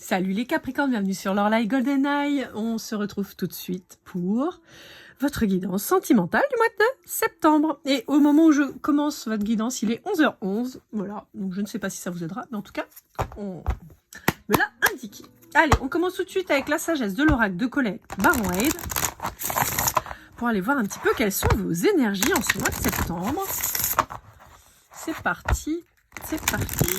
Salut les Capricornes, bienvenue sur l'Orlaï Golden Eye. On se retrouve tout de suite pour votre guidance sentimentale du mois de septembre. Et au moment où je commence votre guidance, il est 11h11. Voilà, donc je ne sais pas si ça vous aidera, mais en tout cas, on me l'a indiqué. Allez, on commence tout de suite avec la sagesse de l'oracle de Colette Baron Wade pour aller voir un petit peu quelles sont vos énergies en ce mois de septembre. C'est parti, c'est parti.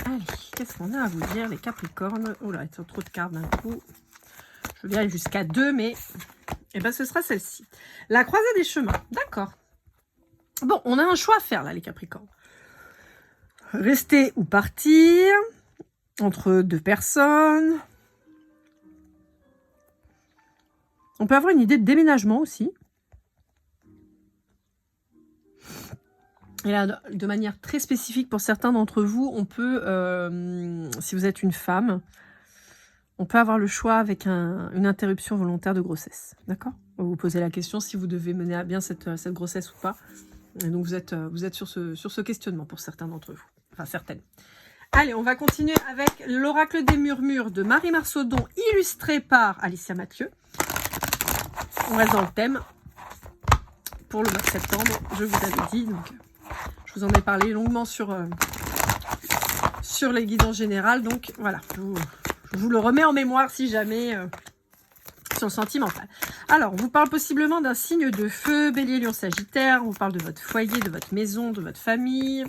Allez, qu'est-ce qu'on a à vous dire, les Capricornes? Oh là, il y a trop de cartes d'un coup. Je veux bien aller jusqu'à 2, mais eh ben, ce sera celle-ci. La croisée des chemins. D'accord. Bon, on a un choix à faire, là, les Capricornes. Rester ou partir entre deux personnes. On peut avoir une idée de déménagement aussi. Et là, de manière très spécifique pour certains d'entre vous, on peut, si vous êtes une femme, on peut avoir le choix avec une interruption volontaire de grossesse. D'accord? Vous vous posez la question si vous devez mener à bien cette grossesse ou pas. Et donc vous êtes sur ce questionnement pour certains d'entre vous. Enfin, certaines. Allez, on va continuer avec l'oracle des murmures de Marie Marsaudon, illustré par Alicia Mathieu. On reste dans le thème pour le mois de septembre, je vous avais dit. Donc, je vous en ai parlé longuement sur les guidances générales. Donc voilà, je vous le remets en mémoire si jamais sur le sentimental. Alors, on vous parle possiblement d'un signe de feu, Bélier, Lion, Sagittaire. On vous parle de votre foyer, de votre maison, de votre famille.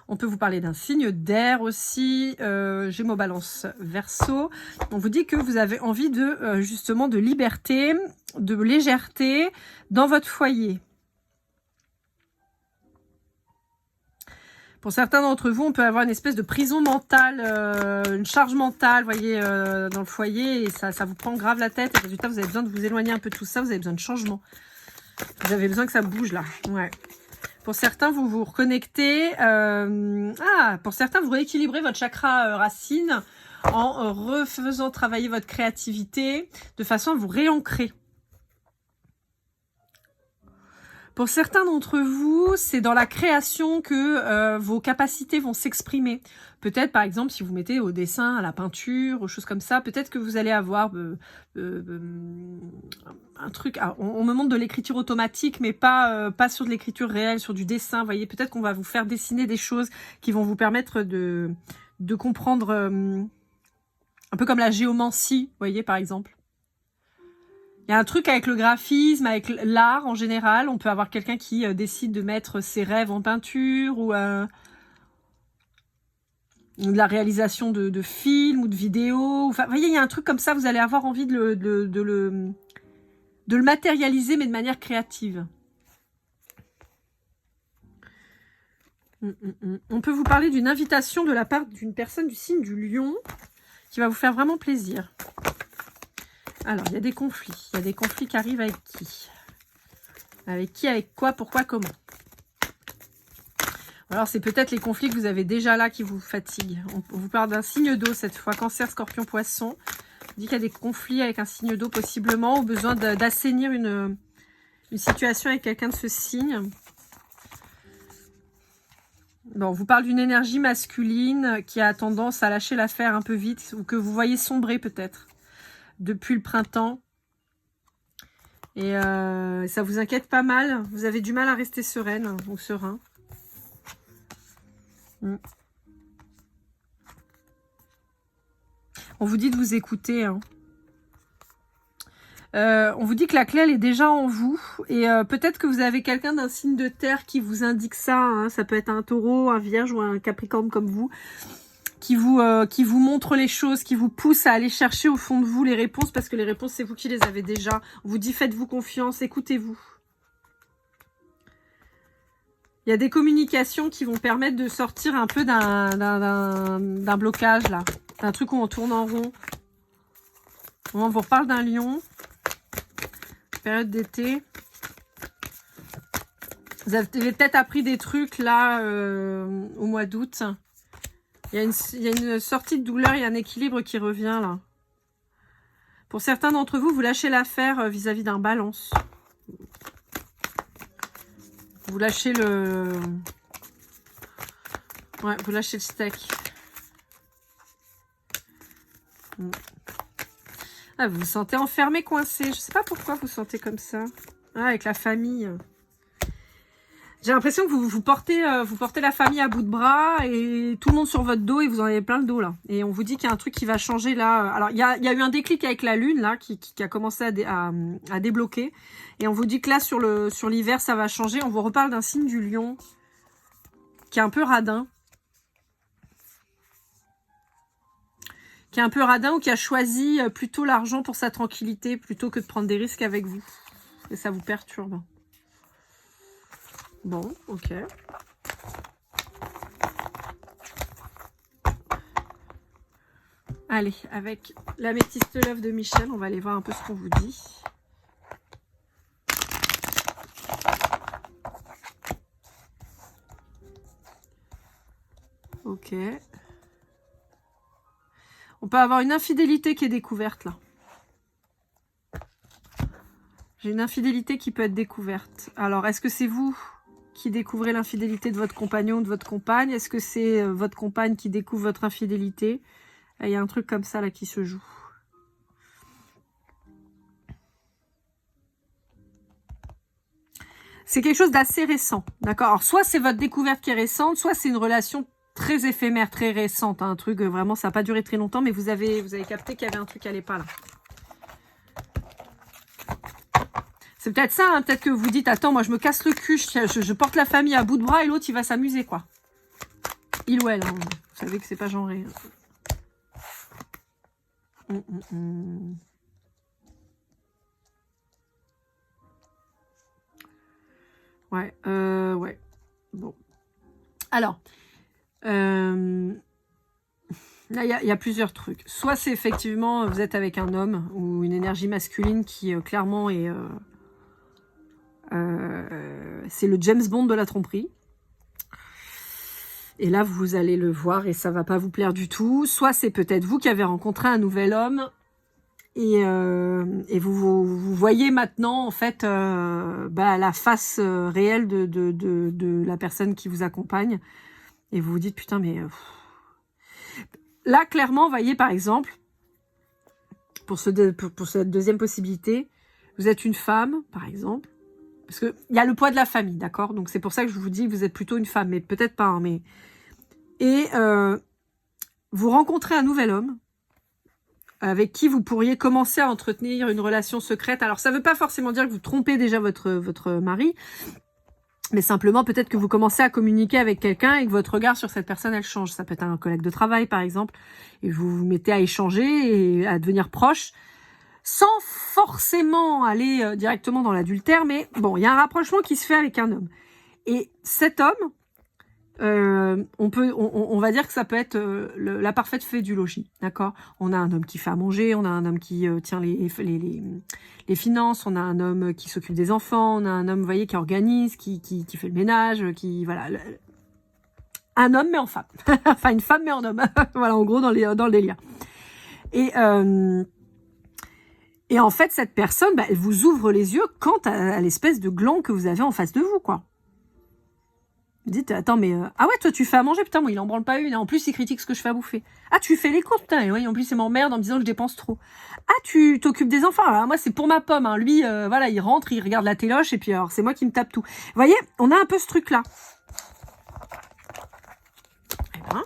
On peut vous parler d'un signe d'air aussi, Gémeaux, Balance, Verseau. On vous dit que vous avez envie de justement de liberté, de légèreté dans votre foyer. Pour certains d'entre vous, on peut avoir une espèce de prison mentale, une charge mentale, vous voyez, dans le foyer, et ça vous prend grave la tête. Et résultat, vous avez besoin de vous éloigner un peu de tout ça, vous avez besoin de changement. Vous avez besoin que ça bouge là. Ouais. Pour certains, vous vous reconnectez. Pour certains, vous rééquilibrez votre chakra racine en refaisant travailler votre créativité de façon à vous réancrer. Pour certains d'entre vous, c'est dans la création que vos capacités vont s'exprimer. Peut-être, par exemple, si vous mettez au dessin, à la peinture, aux choses comme ça, peut-être que vous allez avoir un truc... Alors, on me montre de l'écriture automatique, mais pas sur de l'écriture réelle, sur du dessin. Vous voyez, peut-être qu'on va vous faire dessiner des choses qui vont vous permettre de comprendre un peu comme la géomancie, vous voyez, par exemple. Il y a un truc avec le graphisme, avec l'art en général. On peut avoir quelqu'un qui décide de mettre ses rêves en peinture ou de la réalisation de films ou de vidéos. Enfin, vous voyez, il y a un truc comme ça. Vous allez avoir envie de le matérialiser, mais de manière créative. On peut vous parler d'une invitation de la part d'une personne du signe du Lion qui va vous faire vraiment plaisir. Alors, il y a des conflits. Il y a des conflits qui arrivent avec qui? Avec qui, avec quoi, pourquoi, comment? Alors, c'est peut-être les conflits que vous avez déjà là qui vous fatiguent. On vous parle d'un signe d'eau cette fois. Cancer, Scorpion, Poisson. On dit qu'il y a des conflits avec un signe d'eau possiblement, ou besoin d'assainir une situation avec quelqu'un de ce signe. Bon, on vous parle d'une énergie masculine qui a tendance à lâcher l'affaire un peu vite, ou que vous voyez sombrer peut-être depuis le printemps. Et ça vous inquiète pas mal. Vous avez du mal à rester sereine ou serein. On vous dit de vous écouter. Hein. On vous dit que la clé, elle est déjà en vous. Et peut-être que vous avez quelqu'un d'un signe de terre qui vous indique ça. Hein. Ça peut être un taureau, un vierge ou un capricorne comme vous. Qui vous montre les choses, qui vous pousse à aller chercher au fond de vous les réponses, parce que les réponses, c'est vous qui les avez déjà. On vous dit, faites-vous confiance, écoutez-vous. Il y a des communications qui vont permettre de sortir un peu d'un blocage, là. D'un truc où on tourne en rond. On vous reparle d'un lion. Période d'été. Vous avez peut-être appris des trucs, là, au mois d'août. Il y a une sortie de douleur, il y a un équilibre qui revient là. Pour certains d'entre vous, vous lâchez l'affaire vis-à-vis d'un balance. Vous lâchez le... Ouais, vous lâchez le steak. Ah, vous vous sentez enfermé, coincé. Je sais pas pourquoi vous vous sentez comme ça. Ah, avec la famille. J'ai l'impression que vous portez la famille à bout de bras et tout le monde sur votre dos et vous en avez plein le dos là. Et on vous dit qu'il y a un truc qui va changer là. Alors, il y a eu un déclic avec la lune là qui a commencé à débloquer. Et on vous dit que là, sur l'hiver, ça va changer. On vous reparle d'un signe du lion qui est un peu radin. Qui est un peu radin ou qui a choisi plutôt l'argent pour sa tranquillité plutôt que de prendre des risques avec vous. Et ça vous perturbe. Bon, ok. Allez, avec l'améthyste love de Michel, on va aller voir un peu ce qu'on vous dit. Ok. On peut avoir une infidélité qui est découverte, là. J'ai une infidélité qui peut être découverte. Alors, est-ce que c'est vous qui découvrez l'infidélité de votre compagnon ou de votre compagne? Est-ce que c'est votre compagne qui découvre votre infidélité? Il y a un truc comme ça là qui se joue. C'est quelque chose d'assez récent, d'accord? Alors, soit c'est votre découverte qui est récente, soit c'est une relation très éphémère, très récente. Hein, un truc, vraiment, ça n'a pas duré très longtemps, mais vous avez capté qu'il y avait un truc qui n'allait pas là. C'est peut-être ça, hein, peut-être que vous dites, attends, moi je me casse le cul, je porte la famille à bout de bras et l'autre il va s'amuser, quoi. Il ou elle, hein, vous savez que c'est pas genré. Ouais, ouais. Bon. Alors, là, il y a plusieurs trucs. Soit c'est effectivement, vous êtes avec un homme ou une énergie masculine qui clairement est... c'est le James Bond de la tromperie. Et là, vous allez le voir et ça va pas vous plaire du tout. Soit c'est peut-être vous qui avez rencontré un nouvel homme et vous voyez maintenant en fait la face réelle de la personne qui vous accompagne. Et vous vous dites, putain, mais... Là, clairement, vous voyez, par exemple, pour cette deuxième possibilité, vous êtes une femme, par exemple, parce qu'il y a le poids de la famille, d'accord? Donc, c'est pour ça que je vous dis, vous êtes plutôt une femme, mais peut-être pas, hein, mais... Et vous rencontrez un nouvel homme avec qui vous pourriez commencer à entretenir une relation secrète. Alors, ça ne veut pas forcément dire que vous trompez déjà votre mari, mais simplement, peut-être que vous commencez à communiquer avec quelqu'un et que votre regard sur cette personne, elle change. Ça peut être un collègue de travail, par exemple, et vous vous mettez à échanger et à devenir proche, sans forcément aller directement dans l'adultère, mais bon, il y a un rapprochement qui se fait avec un homme. Et cet homme, on va dire que ça peut être la parfaite fée du logis, d'accord? On a un homme qui fait à manger, on a un homme qui tient les finances, on a un homme qui s'occupe des enfants, on a un homme, vous voyez, qui organise, qui fait le ménage, qui voilà, un homme mais en femme, enfin une femme mais en homme, voilà, en gros dans le délire. Et en fait, cette personne, elle vous ouvre les yeux quant à l'espèce de gland que vous avez en face de vous, quoi. Vous dites, attends, mais... ah ouais, toi, tu fais à manger, putain, moi, il en branle pas une. Et en plus, il critique ce que je fais à bouffer. Ah, tu fais les courses, putain, et oui, en plus, il m'emmerde en me disant que je dépense trop. Ah, tu t'occupes des enfants. Alors, moi, c'est pour ma pomme, hein. Lui, voilà, il rentre, il regarde la téloche, et puis, alors, c'est moi qui me tape tout. Vous voyez, on a un peu ce truc-là. Eh ben...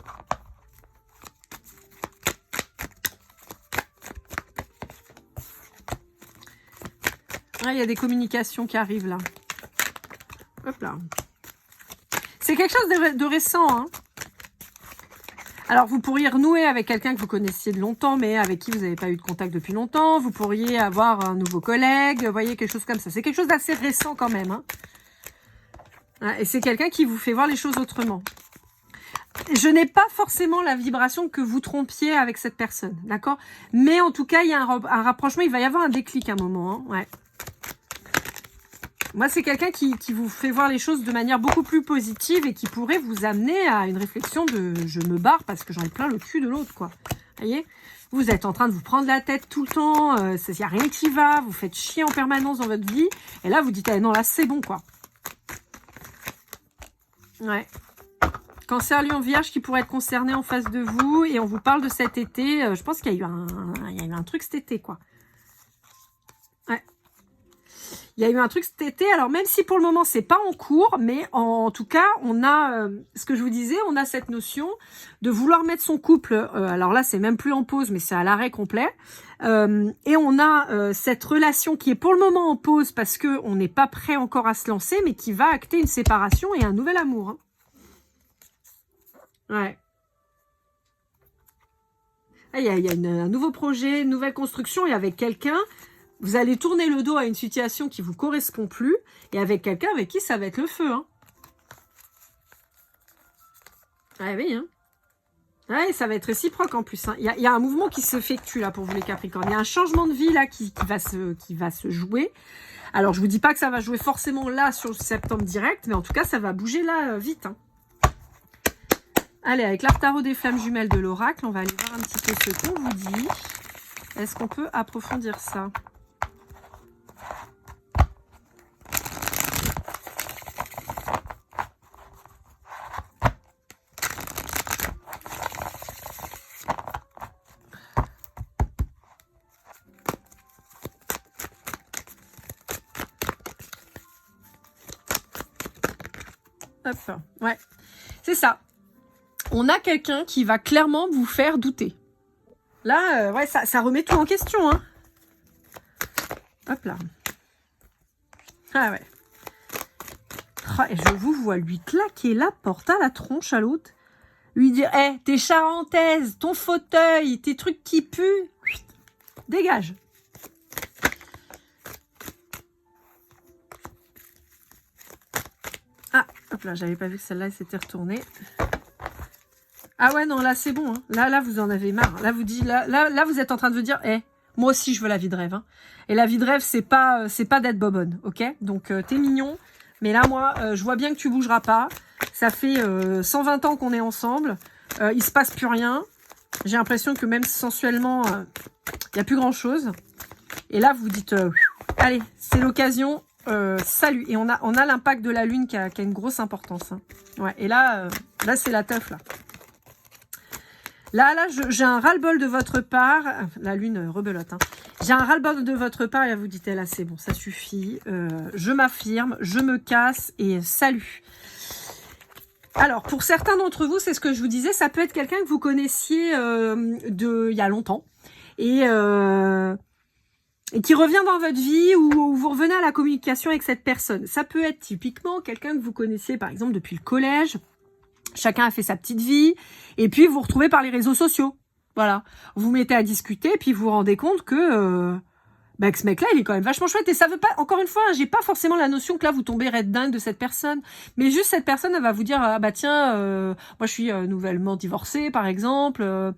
Ah, il y a des communications qui arrivent, là. Hop là. C'est quelque chose de récent, hein. Alors, vous pourriez renouer avec quelqu'un que vous connaissiez de longtemps, mais avec qui vous n'avez pas eu de contact depuis longtemps. Vous pourriez avoir un nouveau collègue, vous voyez, quelque chose comme ça. C'est quelque chose d'assez récent quand même, hein. Et c'est quelqu'un qui vous fait voir les choses autrement. Je n'ai pas forcément la vibration que vous trompiez avec cette personne, d'accord? Mais en tout cas, il y a un rapprochement, il va y avoir un déclic à un moment, hein. Ouais. Moi, c'est quelqu'un qui vous fait voir les choses de manière beaucoup plus positive et qui pourrait vous amener à une réflexion de « je me barre parce que j'en ai plein le cul de l'autre », quoi. Vous voyez? Vous êtes en train de vous prendre la tête tout le temps, il n'y a rien qui va, vous faites chier en permanence dans votre vie, et là, vous dites « ah non, là, c'est bon, quoi ». Ouais. Cancer, Lion, Vierge qui pourrait être concerné en face de vous. Et on vous parle de cet été. Je pense qu'il y a eu un truc cet été, quoi. Ouais. Il y a eu un truc cet été, alors même si pour le moment c'est pas en cours, mais en tout cas on a, ce que je vous disais, on a cette notion de vouloir mettre son couple, alors là c'est même plus en pause, mais c'est à l'arrêt complet, et on a cette relation qui est pour le moment en pause parce que on n'est pas prêt encore à se lancer, mais qui va acter une séparation et un nouvel amour. Hein. Ouais. Il y a un nouveau projet, une nouvelle construction, et avec quelqu'un, vous allez tourner le dos à une situation qui vous correspond plus, et avec quelqu'un avec qui ça va être le feu. Hein. Ah oui, hein. Ouais, ça va être réciproque en plus. Hein. Il y a un mouvement qui s'effectue là pour vous les Capricornes. Il y a un changement de vie là qui va se jouer. Alors je vous dis pas que ça va jouer forcément là sur septembre direct, mais en tout cas ça va bouger là vite. Hein. Allez, avec l'art tarot des flammes jumelles de l'oracle, on va aller voir un petit peu ce qu'on vous dit. Est-ce qu'on peut approfondir ça ? Hop, ouais, c'est ça. On a quelqu'un qui va clairement vous faire douter. Là, ouais, ça remet tout en question. Hein. Hop là. Ah ouais. Oh, et je vous vois lui claquer la porte à la tronche à l'autre. Lui dire, hé, tes charentaises, ton fauteuil, tes trucs qui puent, dégage. Ah, hop là, j'avais pas vu que celle-là elle s'était retournée. Ah ouais, non, là, c'est bon. Hein. Là, vous en avez marre. Là, vous êtes en train de vous dire, moi aussi, je veux la vie de rêve. Hein. Et la vie de rêve, c'est pas d'être bobonne, ok? Donc, t'es mignon. Mais là, moi, je vois bien que tu bougeras pas. Ça fait 120 ans qu'on est ensemble. Il se passe plus rien. J'ai l'impression que même sensuellement, il n'y a plus grand-chose. Et là, vous dites, allez, c'est l'occasion. Salut. Et on a l'impact de la lune qui a une grosse importance. Hein. Ouais. Et là c'est la teuf, là. Là, j'ai un ras-le-bol de votre part. La lune rebelote. Hein. J'ai un ras-le-bol de votre part et vous dites, là, c'est bon, ça suffit. Je m'affirme, je me casse et salut. Alors, pour certains d'entre vous, c'est ce que je vous disais, ça peut être quelqu'un que vous connaissiez il y a longtemps. Et qui revient dans votre vie ou vous revenez à la communication avec cette personne. Ça peut être typiquement quelqu'un que vous connaissiez, par exemple, depuis le collège. Chacun a fait sa petite vie, et puis vous vous retrouvez par les réseaux sociaux. Voilà. Vous vous mettez à discuter, et puis vous vous rendez compte que ce mec-là, il est quand même vachement chouette. Et ça veut pas, encore une fois, hein, j'ai pas forcément la notion que là, vous tombez red dingue de cette personne. Mais juste cette personne, elle va vous dire, ah bah tiens, moi je suis nouvellement divorcée, par exemple.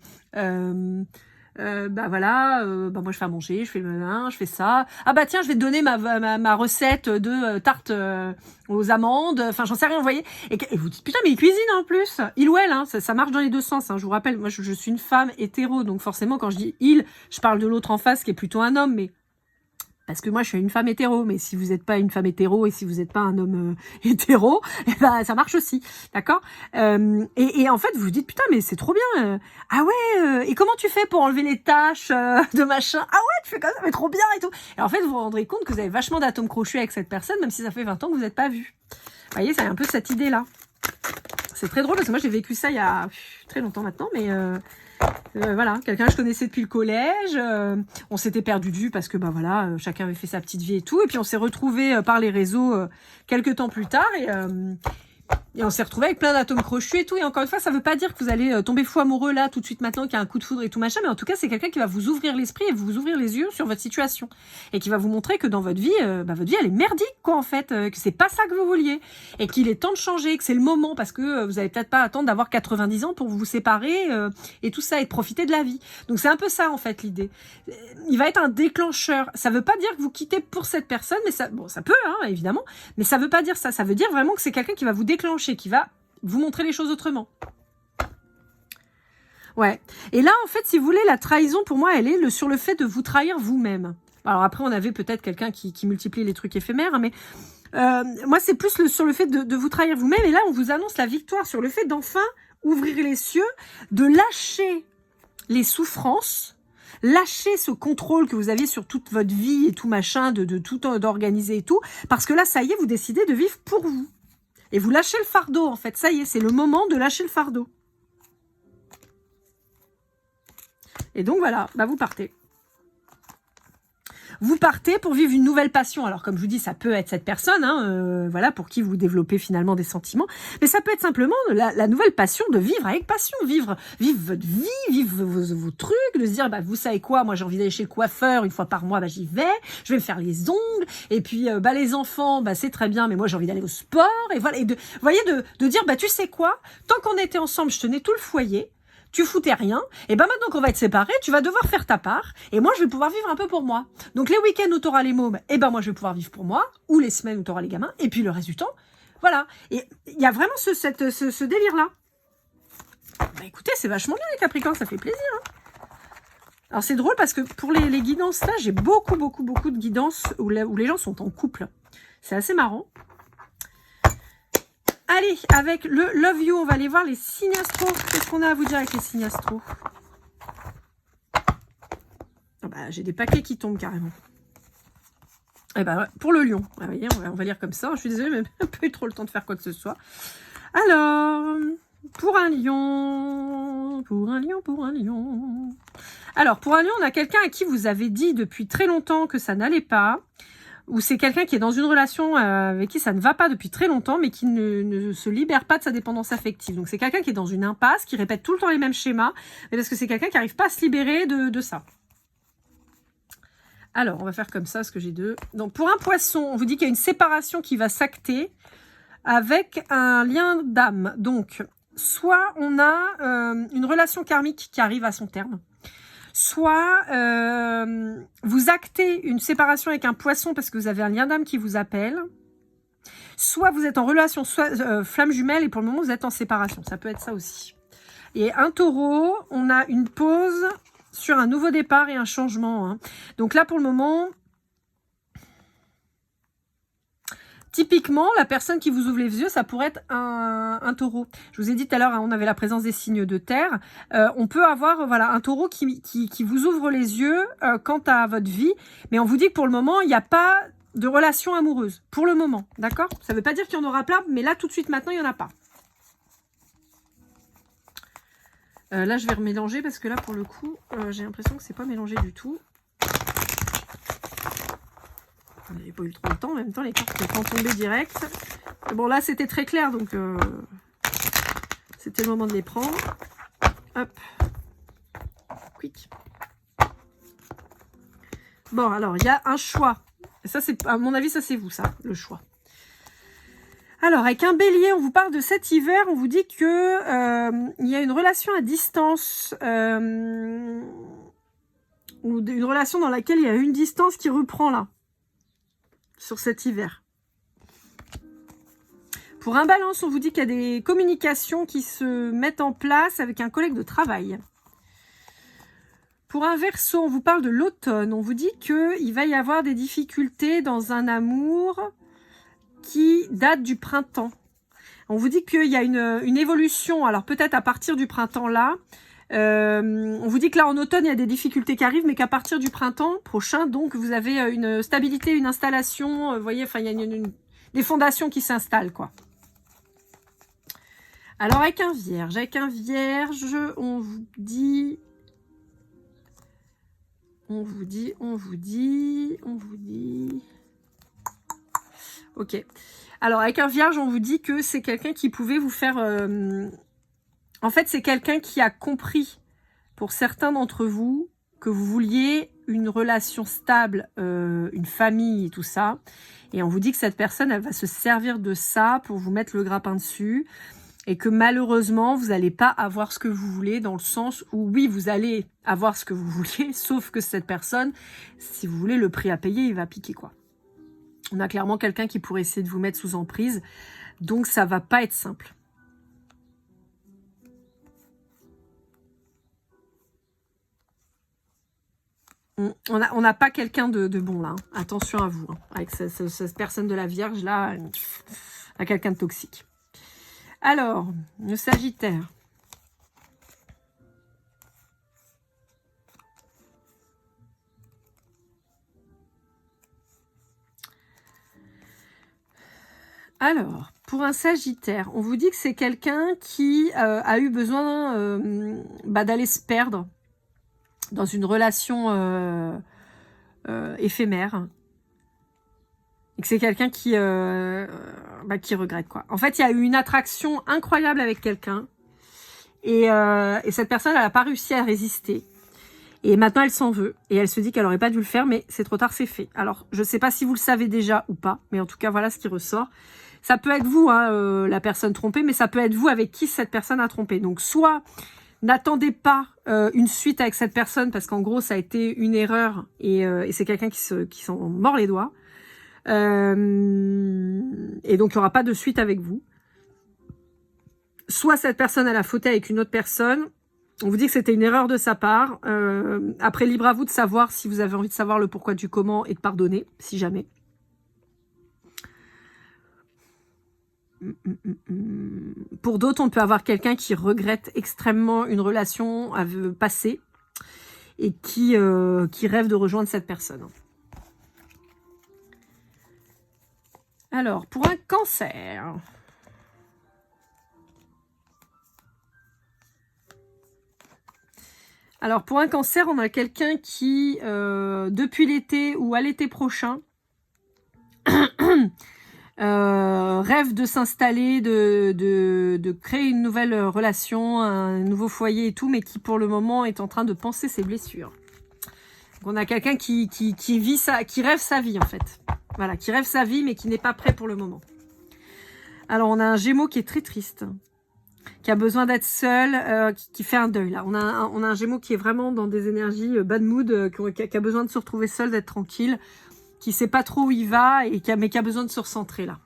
Voilà, moi je fais à manger, je fais le malin, je fais ça. Ah bah tiens, je vais te donner ma recette de tarte aux amandes. Enfin, j'en sais rien, vous voyez. Et vous dites, putain, mais il cuisine en plus. Il ou elle, hein, ça marche dans les deux sens. Hein, je vous rappelle, moi je suis une femme hétéro, donc forcément quand je dis il, je parle de l'autre en face qui est plutôt un homme, mais... Parce que moi, je suis une femme hétéro, mais si vous n'êtes pas une femme hétéro et si vous n'êtes pas un homme hétéro, ça marche aussi, d'accord et en fait, vous vous dites, putain, mais c'est trop bien. Ah ouais, et comment tu fais pour enlever les taches de machin? Ah ouais, tu fais comme ça, mais trop bien et tout. Et en fait, vous vous rendrez compte que vous avez vachement d'atomes crochus avec cette personne, même si ça fait 20 ans que vous n'êtes pas vus. Vous voyez, c'est un peu cette idée-là. C'est très drôle, parce que moi, j'ai vécu ça il y a très longtemps maintenant, mais... voilà, quelqu'un que je connaissais depuis le collège, on s'était perdu de vue parce que chacun avait fait sa petite vie et tout, et puis on s'est retrouvés par les réseaux quelques temps plus tard et on s'est retrouvés avec plein d'atomes crochus et tout. Et encore une fois, ça veut pas dire que vous allez tomber fou amoureux là tout de suite maintenant qu'il y a un coup de foudre et tout machin, mais en tout cas c'est quelqu'un qui va vous ouvrir l'esprit et vous ouvrir les yeux sur votre situation et qui va vous montrer que dans votre vie, votre vie elle est merdique quoi en fait, que c'est pas ça que vous vouliez et qu'il est temps de changer, que c'est le moment parce que vous avez peut-être pas attendre d'avoir 90 ans pour vous séparer et tout ça et de profiter de la vie. Donc c'est un peu ça en fait l'idée. Il va être un déclencheur. Ça veut pas dire que vous quittez pour cette personne, mais ça peut hein, évidemment, mais ça veut pas dire ça. Ça veut dire vraiment que c'est quelqu'un qui va vous déclencher, qui va vous montrer les choses autrement. Ouais. Et là, en fait, si vous voulez, la trahison, pour moi, elle est sur le fait de vous trahir vous-même. Alors après, on avait peut-être quelqu'un qui multiplie les trucs éphémères, hein, mais Moi, c'est plus sur le fait de vous trahir vous-même. Et là, on vous annonce la victoire sur le fait d'enfin ouvrir les cieux, de lâcher les souffrances, lâcher ce contrôle que vous aviez sur toute votre vie et tout machin, de tout d'organiser et tout. Parce que là, ça y est, vous décidez de vivre pour vous. Et vous lâchez le fardeau, en fait. Ça y est, c'est le moment de lâcher le fardeau. Et donc, voilà, bah vous partez. Vous partez pour vivre une nouvelle passion. Alors, comme je vous dis, ça peut être cette personne, hein, voilà, pour qui vous développez finalement des sentiments. Mais ça peut être simplement la nouvelle passion de vivre avec passion, vivre votre vie, vivre vos trucs, de se dire, bah, vous savez quoi, moi j'ai envie d'aller chez le coiffeur une fois par mois, bah j'y vais, je vais me faire les ongles. Et puis, bah les enfants, bah c'est très bien, mais moi j'ai envie d'aller au sport. Et voilà, et vous voyez, de dire, bah tu sais quoi, tant qu'on était ensemble, je tenais tout le foyer. Tu foutais rien, et ben maintenant qu'on va être séparés, tu vas devoir faire ta part, et moi je vais pouvoir vivre un peu pour moi. Donc les week-ends où t'auras les mômes, et ben moi je vais pouvoir vivre pour moi, ou les semaines où t'auras les gamins, et puis le reste du temps, voilà. Et il y a vraiment ce délire-là. Bah écoutez, c'est vachement bien les Capricornes, ça fait plaisir. Hein. Alors c'est drôle parce que pour les guidances là, j'ai beaucoup de guidances où les gens sont en couple. C'est assez marrant. Allez, avec le Love You, on va aller voir les signes astro. Qu'est-ce qu'on a à vous dire avec les signes astro? Oh bah, j'ai des paquets qui tombent carrément. Eh ben, pour le lion, vous voyez, on va lire comme ça. Je suis désolée, mais j'ai pas eu trop le temps de faire quoi que ce soit. Alors, pour un lion. Alors, pour un lion, on a quelqu'un à qui vous avez dit depuis très longtemps que ça n'allait pas. Ou c'est quelqu'un qui est dans une relation avec qui ça ne va pas depuis très longtemps, mais qui ne se libère pas de sa dépendance affective. Donc c'est quelqu'un qui est dans une impasse, qui répète tout le temps les mêmes schémas, mais parce que c'est quelqu'un qui n'arrive pas à se libérer de ça. Alors, on va faire comme ça, parce que j'ai deux. Donc pour un poisson, on vous dit qu'il y a une séparation qui va s'acter avec un lien d'âme. Donc, soit on a une relation karmique qui arrive à son terme, soit vous actez une séparation avec un poisson parce que vous avez un lien d'âme qui vous appelle, soit vous êtes en relation flamme jumelle et pour le moment vous êtes en séparation, ça peut être ça aussi. Et un taureau, on a une pause sur un nouveau départ et un changement. Hein. Donc là pour le moment, typiquement, la personne qui vous ouvre les yeux, ça pourrait être un taureau. Je vous ai dit tout à l'heure, hein, on avait la présence des signes de terre. On peut avoir voilà un taureau qui vous ouvre les yeux quant à votre vie. Mais on vous dit que pour le moment, il n'y a pas de relation amoureuse. Pour le moment, d'accord? Ça ne veut pas dire qu'il y en aura plein, mais là, tout de suite, maintenant, il n'y en a pas. Là, je vais remélanger parce que là, pour le coup, j'ai l'impression que c'est pas mélangé du tout. J'ai pas eu trop le temps, en même temps les cartes sont tombées direct. Bon là c'était très clair donc c'était le moment de les prendre. Hop. Quick. Bon alors il y a un choix. Et ça c'est à mon avis ça c'est vous ça, le choix. Alors avec un bélier on vous parle de cet hiver, on vous dit que il y a une relation à distance ou une relation dans laquelle il y a une distance qui reprend là. Sur cet hiver. Pour un balance, on vous dit qu'il y a des communications qui se mettent en place avec un collègue de travail. Pour un verseau, on vous parle de l'automne. On vous dit qu'il va y avoir des difficultés dans un amour qui date du printemps. On vous dit qu'il y a une évolution, alors peut-être à partir du printemps là. On vous dit que là en automne il y a des difficultés qui arrivent mais qu'à partir du printemps prochain donc vous avez une stabilité, une installation, vous voyez, enfin il y a des fondations qui s'installent quoi. Alors avec un vierge, on vous dit ok. Alors avec un vierge on vous dit que c'est quelqu'un qui pouvait vous faire en fait, c'est quelqu'un qui a compris, pour certains d'entre vous, que vous vouliez une relation stable, une famille et tout ça. Et on vous dit que cette personne, elle va se servir de ça pour vous mettre le grappin dessus. Et que malheureusement, vous n'allez pas avoir ce que vous voulez dans le sens où, oui, vous allez avoir ce que vous voulez, sauf que cette personne, si vous voulez, le prix à payer, il va piquer, quoi. On a clairement quelqu'un qui pourrait essayer de vous mettre sous emprise. Donc, ça va pas être simple. On n'a pas quelqu'un de bon là. Hein. Attention à vous. Hein. Avec cette personne de la Vierge là, à quelqu'un de toxique. Alors, le Sagittaire. Alors, pour un Sagittaire, on vous dit que c'est quelqu'un qui a eu besoin d'aller se perdre dans une relation éphémère. Et que c'est quelqu'un qui regrette, quoi. En fait, il y a eu une attraction incroyable avec quelqu'un. Et cette personne, elle n'a pas réussi à résister. Et maintenant, elle s'en veut. Et elle se dit qu'elle n'aurait pas dû le faire, mais c'est trop tard, c'est fait. Alors, je ne sais pas si vous le savez déjà ou pas. Mais en tout cas, voilà ce qui ressort. Ça peut être vous, hein, la personne trompée, mais ça peut être vous avec qui cette personne a trompé. Donc, soit n'attendez pas une suite avec cette personne, parce qu'en gros, ça a été une erreur, et c'est quelqu'un qui s'en mord les doigts. Et donc, il n'y aura pas de suite avec vous. Soit cette personne, elle a fauté avec une autre personne. On vous dit que c'était une erreur de sa part. Après, libre à vous de savoir si vous avez envie de savoir le pourquoi du comment et de pardonner, si jamais. Pour d'autres, on peut avoir quelqu'un qui regrette extrêmement une relation passée et qui rêve de rejoindre cette personne. Alors, pour un Cancer. Alors, pour un Cancer, on a quelqu'un qui, depuis l'été ou à l'été prochain, rêve de s'installer, de créer une nouvelle relation, un nouveau foyer et tout, mais qui pour le moment est en train de panser ses blessures. Donc on a quelqu'un qui rêve sa vie en fait. Voilà, qui rêve sa vie mais qui n'est pas prêt pour le moment. Alors on a un Gémeaux qui est très triste, qui a besoin d'être seul, qui fait un deuil là. On a un Gémeaux qui est vraiment dans des énergies bad mood, qui a besoin de se retrouver seul, d'être tranquille, qui sait pas trop où il va, mais qui a besoin de se recentrer là.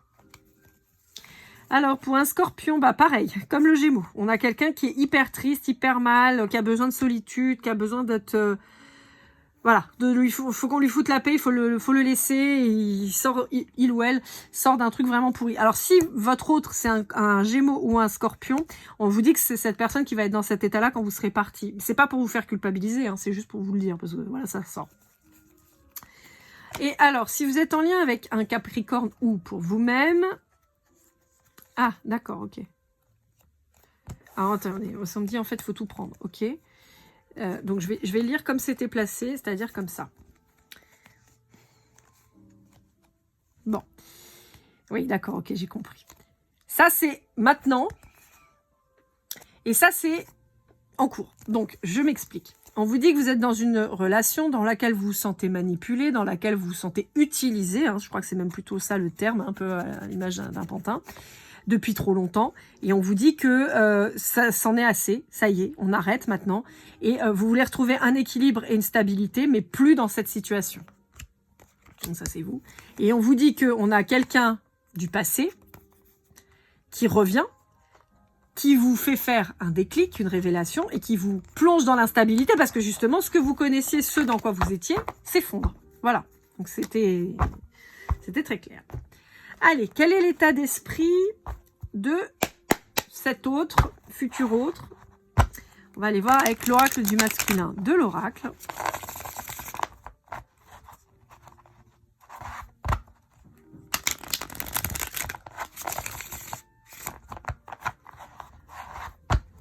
Alors, pour un Scorpion, bah pareil, comme le Gémeaux. On a quelqu'un qui est hyper triste, hyper mal, qui a besoin de solitude, qui a besoin d'être... voilà, faut qu'on lui foute la paix, il faut le laisser, et il ou elle sort d'un truc vraiment pourri. Alors, si votre autre, c'est un Gémeaux ou un Scorpion, on vous dit que c'est cette personne qui va être dans cet état-là quand vous serez parti. C'est pas pour vous faire culpabiliser, hein, c'est juste pour vous le dire, parce que voilà, ça sort. Et alors, si vous êtes en lien avec un Capricorne ou pour vous-même... Ah, d'accord, ok. Alors, attendez, on me dit, en fait, il faut tout prendre, ok. Donc, je vais lire comme c'était placé, c'est-à-dire comme ça. Bon. Oui, d'accord, ok, j'ai compris. Ça, c'est maintenant. Et ça, c'est en cours. Donc, je m'explique. On vous dit que vous êtes dans une relation dans laquelle vous vous sentez manipulé, dans laquelle vous vous sentez utilisé. Hein, je crois que c'est même plutôt ça le terme, un peu à l'image d'un pantin. Depuis trop longtemps, et on vous dit que ça c'en est assez, ça y est, on arrête maintenant, et vous voulez retrouver un équilibre et une stabilité, mais plus dans cette situation. Donc ça c'est vous. Et on vous dit qu'on a quelqu'un du passé qui revient, qui vous fait faire un déclic, une révélation, et qui vous plonge dans l'instabilité, parce que justement, ce que vous connaissiez, ce dans quoi vous étiez, s'effondre. Voilà. Donc c'était très clair. Allez, quel est l'état d'esprit de cet autre, futur autre? On va aller voir avec l'oracle du masculin de l'oracle.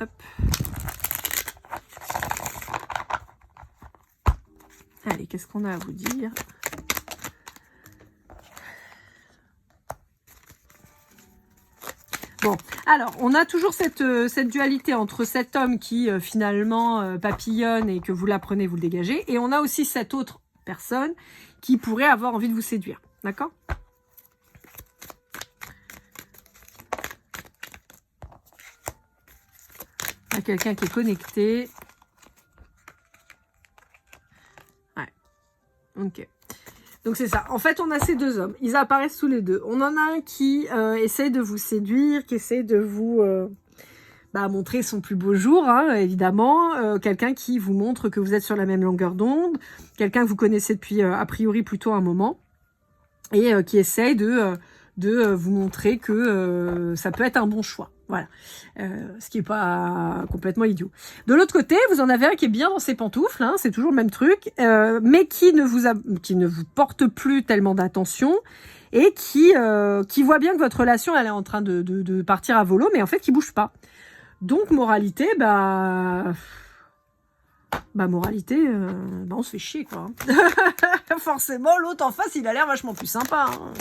Hop. Allez, qu'est-ce qu'on a à vous dire ? Bon, alors, on a toujours cette dualité entre cet homme qui, finalement, papillonne et que vous l'apprenez, vous le dégagez. Et on a aussi cette autre personne qui pourrait avoir envie de vous séduire. D'accord ? Il y a quelqu'un qui est connecté. Ouais. Ok. Donc c'est ça. En fait, on a ces deux hommes. Ils apparaissent tous les deux. On en a un qui essaie de vous séduire, qui essaie de vous montrer son plus beau jour, hein, évidemment. Quelqu'un qui vous montre que vous êtes sur la même longueur d'onde. Quelqu'un que vous connaissez depuis, a priori, plutôt un moment. Et qui essaye de vous montrer que ça peut être un bon choix. Voilà. Ce qui est pas complètement idiot. De l'autre côté, vous en avez un qui est bien dans ses pantoufles, hein, c'est toujours le même truc, mais qui ne vous porte plus tellement d'attention et qui voit bien que votre relation elle est en train de partir à volo, mais en fait qui bouge pas. Donc moralité, moralité, on se fait chier quoi. Forcément, l'autre en face, il a l'air vachement plus sympa. Hein.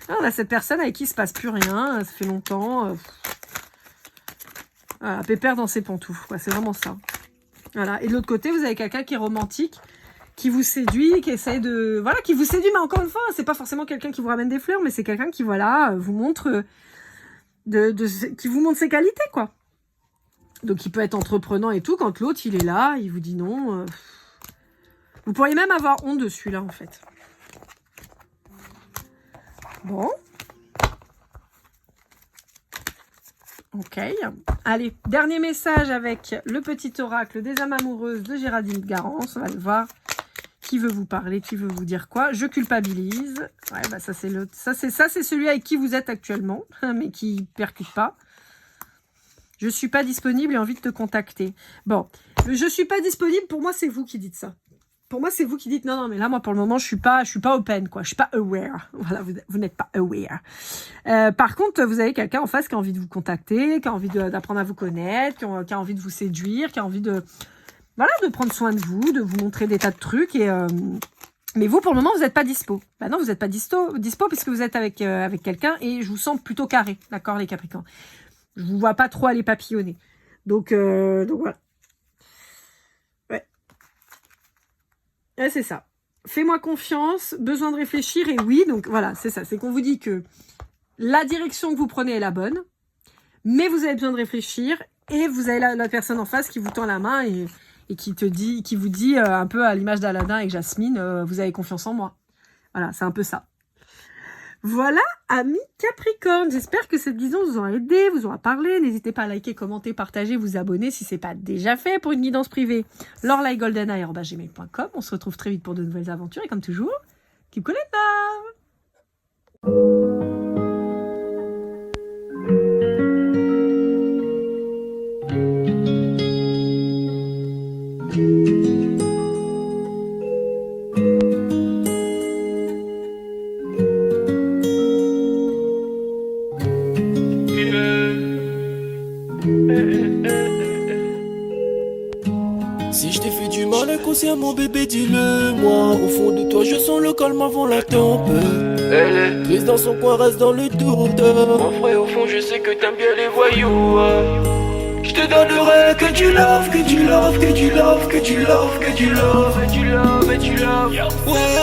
Ah, on a cette personne avec qui il se passe plus rien, ça fait longtemps. Voilà, pépère dans ses pantoufles, quoi. C'est vraiment ça. Voilà. Et de l'autre côté, vous avez quelqu'un qui est romantique, qui vous séduit, qui essaye de... Voilà, qui vous séduit, mais encore une fois, c'est pas forcément quelqu'un qui vous ramène des fleurs, mais c'est quelqu'un qui, voilà, vous montre... qui vous montre ses qualités, quoi. Donc, il peut être entreprenant et tout, quand l'autre, il est là, il vous dit non. Vous pourriez même avoir honte de celui-là, en fait. Bon. Ok. Allez, dernier message avec le petit oracle des âmes amoureuses de Géraldine Garance. On va le voir. Qui veut vous parler? Qui veut vous dire quoi? Je culpabilise. Ouais, ça c'est l'autre. Ça c'est celui avec qui vous êtes actuellement, mais qui percute pas. Je suis pas disponible et envie de te contacter. Bon, je suis pas disponible. Pour moi, c'est vous qui dites ça. Pour moi, c'est vous qui dites non, mais là, moi, pour le moment, je suis pas open, quoi. Je suis pas aware. Voilà, vous n'êtes pas aware. Par contre, vous avez quelqu'un en face qui a envie de vous contacter, qui a envie d'apprendre à vous connaître, qui a envie de vous séduire, qui a envie de prendre soin de vous montrer des tas de trucs. Mais vous, pour le moment, vous n'êtes pas dispo. Bah non, vous n'êtes pas dispo puisque vous êtes avec quelqu'un et je vous sens plutôt carré, d'accord, les Capricornes. Je vous vois pas trop aller papillonner. Donc voilà. Ouais, c'est ça. Fais-moi confiance, besoin de réfléchir, et oui, donc voilà, c'est ça. C'est qu'on vous dit que la direction que vous prenez est la bonne, mais vous avez besoin de réfléchir, et vous avez la personne en face qui vous tend la main et qui vous dit un peu à l'image d'Aladin avec Jasmine, vous avez confiance en moi. Voilà, c'est un peu ça. Voilà, amis Capricorne, j'espère que cette guidance vous aura aidé, vous aura parlé. N'hésitez pas à liker, commenter, partager, vous abonner si ce n'est pas déjà fait pour une guidance privée. lorelaiGoldeneye@gmail.com. On se retrouve très vite pour de nouvelles aventures et comme toujours, keep calling love. Si je t'ai fait du mal inconsciemment bébé dis-le moi. Au fond de toi je sens le calme avant la tempête. Elle est triste dans son coin, reste dans le doute. Mon frère au fond je sais que t'aimes bien les voyous. Je te donnerai que du love, que du love, que du love, que du love, que du love, et du love, et du love. Ouais,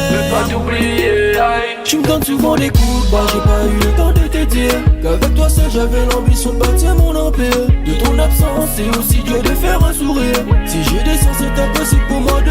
je veux pas t'oublier. Tu me donnes souvent des coups de barre, j'ai pas eu le temps de te dire qu'avec toi seul j'avais l'ambition de bâtir mon empire. De ton absence c'est aussi dur de faire un sourire. Si j'ai des sens c'est impossible pour moi de